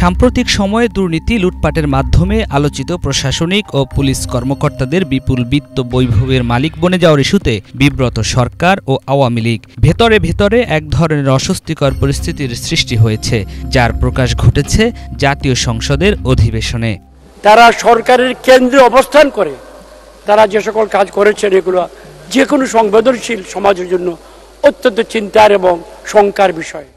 সাম্প্রতিক সময়ে দুর্নীতি লুটপাটের মাধ্যমে আলোচিত প্রশাসনিক ও পুলিশ কর্মকর্তাদের বিপুল বিত্ত বৈভবের মালিক বনে যাওয়ার ইস্যুতে বিব্রত সরকার ও আওয়ামী লীগ। ভেতরে ভেতরে এক ধরনের অস্বস্তিকর পরিস্থিতির সৃষ্টি হয়েছে, যার প্রকাশ ঘটেছে জাতীয় সংসদের অধিবেশনে। তারা সরকারের কেন্দ্রে অবস্থান করে তারা যে সকল কাজ করেছেন, এগুলো যে কোনো সংবেদনশীল সমাজের জন্য অত্যন্ত চিন্তার এবং শঙ্কার বিষয়।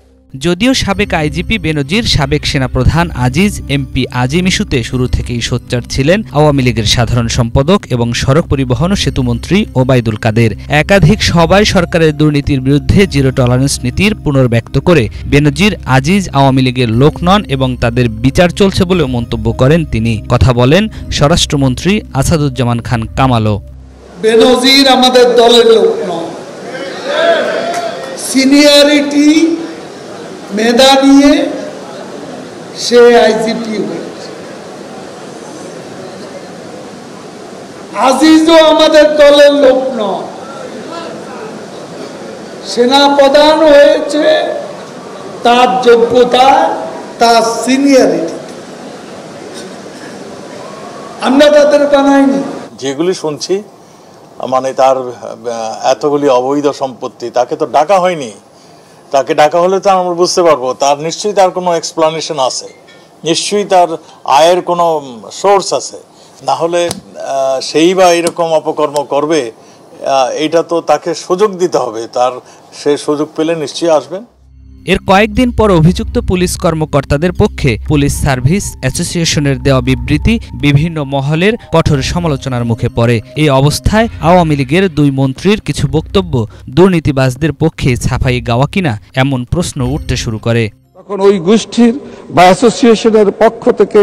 যদিও সাবেক আইজিপি বেনজির, সাবেক সেনাপ্রধান আজিজ, এমপি আজিম ইস্যুতে শুরু থেকেই সোচ্চার ছিলেন আওয়ামী লীগের সাধারণ সম্পাদক এবং সড়ক পরিবহন ও সেতুমন্ত্রী ওবায়দুল কাদের। একাধিক সভায় সরকারের দুর্নীতির বিরুদ্ধে জিরো টলারেন্স নীতির পুনর্ব্যক্ত করে বেনজির, আজিজ আওয়ামী লীগের লোক নন এবং তাদের বিচার চলছে বলেও মন্তব্য করেন তিনি। কথা বলেন স্বরাষ্ট্রমন্ত্রী আসাদুজ্জামান খান কামালও। বেনজির আমাদের দলের লোক নন, সিনিয়রিটি মেধা নিয়ে সে আইজিপি হয়েছে। আজিজও আমাদের দলের লোক নয়, সেনাপ্রধান হয়েছে তার যোগ্যতা, তার সিনিয়রিটি। আমরা তাদের বানাইনি। যেগুলি শুনছি মানে তার এতগুলি অবৈধ সম্পত্তি, তাকে তো ডাকা হয়নি। তাকে ডাকা হলে তো আমরা বুঝতে পারবো তার নিশ্চয়ই তার কোনো এক্সপ্লানেশন আছে, নিশ্চয়ই তার আয়ের কোনো সোর্স আছে, না হলে সেই বা এরকম অপকর্ম করবে, এইটা তো তাকে সুযোগ দিতে হবে। তার সে সুযোগ পেলে নিশ্চয়ই আসবেন। এর কয়েকদিন পর অভিযুক্ত পুলিশ কর্মকর্তাদের পক্ষে পুলিশ সার্ভিস অ্যাসোসিয়েশনের দেওয়া বিবৃতি বিভিন্ন মহলের কঠোর সমালোচনার মুখে পড়ে। এই অবস্থায় আওয়ামী লীগের দুই মন্ত্রীর কিছু বক্তব্য দুর্নীতিবাজদের পক্ষে ছাপাই গাওয়া কিনা এমন প্রশ্ন উঠতে শুরু করে। তখন ওই গোষ্ঠীর বা অ্যাসোসিয়েশনের পক্ষ থেকে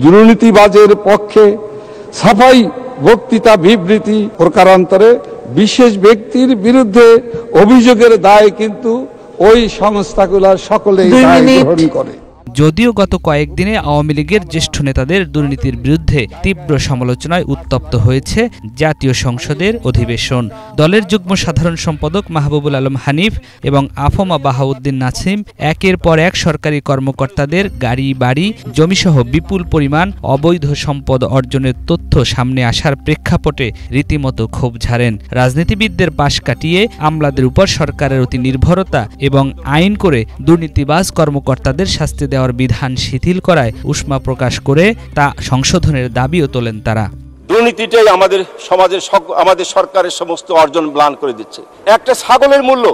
দুর্নীতিবাজের পক্ষে ছাপাই বক্তৃতা বিবৃতি প্রকারান্তরে বিশেষ ব্যক্তির বিরুদ্ধে অভিযোগের দায় কিন্তু ওই সংস্থাগুলো সকলেই গ্রহণ করে। যদিও গত কয়েকদিনে আওয়ামী লীগের জ্যেষ্ঠ নেতাদের দুর্নীতির বিরুদ্ধে তীব্র সমালোচনায় উত্তপ্ত হয়েছে জাতীয় সংসদের অধিবেশন। দলের যুগ্ম সাধারণ সম্পাদক মাহবুবুল আলম হানিফ এবং আফমা বাহাউদ্দিন নাসিম একের পর এক সরকারি কর্মকর্তাদের গাড়ি, বাড়ি, জমিসহ বিপুল পরিমাণ অবৈধ সম্পদ অর্জনের তথ্য সামনে আসার প্রেক্ষাপটে রীতিমতো ক্ষোভ ঝাড়েন। রাজনীতিবিদদের পাশ কাটিয়ে আমলাদের উপর সরকারের অতি নির্ভরতা এবং আইন করে দুর্নীতিবাজ কর্মকর্তাদের শাস্তি দেওয়ার বিধান শিথিল করায় উষ্মা প্রকাশ করে তা সংশোধনের দাবিও তোলেন তারা। দুর্নীতিটাই আমাদের সমাজের, আমাদের সরকারের সমস্ত অর্জন ম্লান করে দিচ্ছে। একটা ছাগলের মূল্য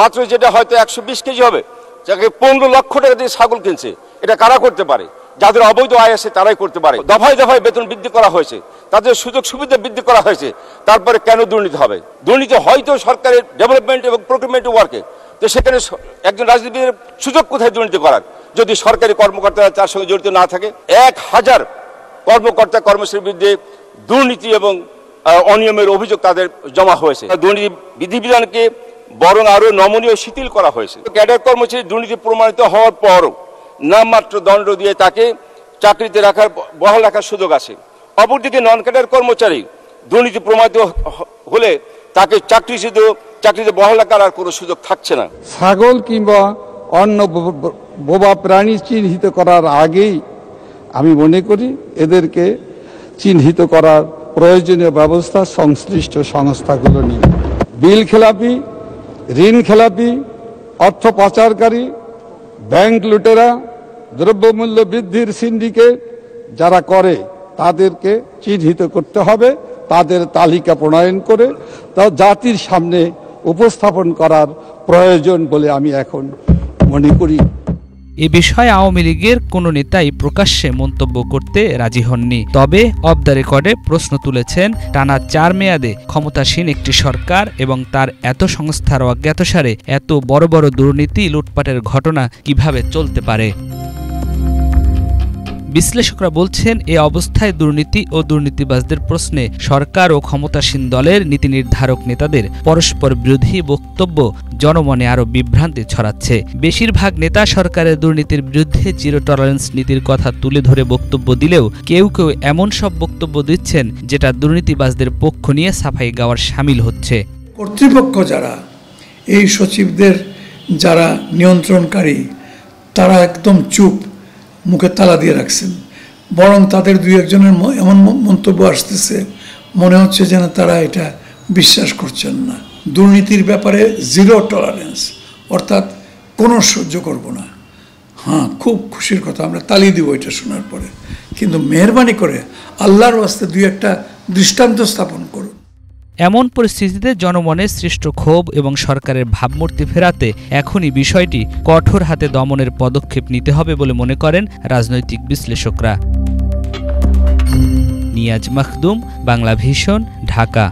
মাত্র যেটা হয়তো 120 কেজি হবে, যাকে 15 লক্ষ টাকা দিয়ে ছাগল কিনছে, এটা কারা করতে পারে? যাদের অবৈধ আয় আছে তারাই করতে পারে। দফায় দফায় বেতন বৃদ্ধি করা হয়েছে, তাদের সুযোগ সুবিধা বৃদ্ধি করা হয়েছে, তারপরে কেন দুর্নীতি হবে? দুর্নীতি হয়তো সরকারের ডেভেলপমেন্ট এবং প্রকিউরমেন্ট ওয়ার্কে, তো সেখানে একজন রাজনীতিবিদের সুযোগ কোথায় দুর্নীতি করার, যদি সরকারি কর্মকর্তারা তার সঙ্গে জড়িত না থাকে? 1000 কর্মকর্তা কর্মচারীর বিরুদ্ধে দুর্নীতি এবং অনিয়মের অভিযোগ তাদের জমা হয়েছে। দুর্নীতি বিধিবিধানকে বরং আরো নমনীয় শিথিল করা হয়েছে। ক্যাডার কর্মচারী দুর্নীতি প্রমাণিত হওয়ার পরও নামমাত্র দণ্ড দিয়ে তাকে চাকরিতে বহাল রাখার সুযোগ আছে। অপরদিকে নন ক্যাডার কর্মচারী দুর্নীতি প্রমাণিত হলে তাকে চাকরিতে বহাল রাখার আর কোনো সুযোগ থাকছে না। ছাগল কিংবা অন্য বোবা প্রাণী চিহ্নিত করার আগেই আমি মনে করি এদেরকে চিহ্নিত করার প্রয়োজনীয় ব্যবস্থা সংশ্লিষ্ট সংস্থাগুলো নিয়ে। বিল খেলাপি, ঋণ খেলাপি, অর্থ পাচারকারী, ব্যাংক লুটেরা, দ্রব্যমূল্য বৃদ্ধির সিন্ডিকেট যারা করে তাদেরকে চিহ্নিত করতে হবে, তাদের তালিকা প্রণয়ন করে তা জাতির সামনে উপস্থাপন করার প্রয়োজন বলে আমি এখন মনে করি। এ বিষয়ে আওয়ামী লীগের কোনো নেতাই প্রকাশ্যে মন্তব্য করতে রাজি হননি। তবে অফ দ্য রেকর্ডে প্রশ্ন তুলেছেন টানা 4 মেয়াদে ক্ষমতাসীন একটি সরকার এবং তার এত সংস্থার অজ্ঞাতসারে এত বড় বড় দুর্নীতি লুটপাটের ঘটনা কিভাবে চলতে পারে। বিশ্লেষকরা বলছেন, এ অবস্থায় দুর্নীতি ও দুর্নীতিবাজদের প্রশ্নে সরকার ও ক্ষমতাসীন দলের নীতি নির্ধারক নেতাদের পরস্পর বিরোধী বক্তব্য জনমনে আরও বিভ্রান্তি ছড়াচ্ছে। বেশিরভাগ নেতা সরকারের দুর্নীতির বিরুদ্ধে জিরো টলারেন্স নীতির কথা তুলে ধরে বক্তব্য দিলেও কেউ কেউ এমন সব বক্তব্য দিচ্ছেন যেটা দুর্নীতিবাজদের পক্ষ নিয়ে সাফাই গাওয়ার শামিল হচ্ছে। কর্তৃপক্ষ যারা, এই সচিবদের যারা নিয়ন্ত্রণকারী, তারা একদম চুপ, মুখে তালা দিয়ে রাখছেন, বরং তাদের দুই একজনের এমন মন্তব্য আসতেছে মনে হচ্ছে যেন তারা এটা বিশ্বাস করছেন না। দুর্নীতির ব্যাপারে জিরো টলারেন্স, অর্থাৎ কোনো সহ্য করব না। হ্যাঁ, খুব খুশির কথা, আমরা তালি দিব এটা শোনার পরে, কিন্তু মেহরবানি করে আল্লাহর ওয়াস্তে দুই একটা দৃষ্টান্ত স্থাপন করুন। এমন পরিস্থিতিতে জনমনে সৃষ্ট ক্ষোভ এবং সরকারের ভাবমূর্তি ফেরাতে এখনই বিষয়টি কঠোর হাতে দমনের পদক্ষেপ নিতে হবে বলে মনে করেন রাজনৈতিক বিশ্লেষকরা। নিয়াজ মাখদুম, বাংলা ভিশন, ঢাকা।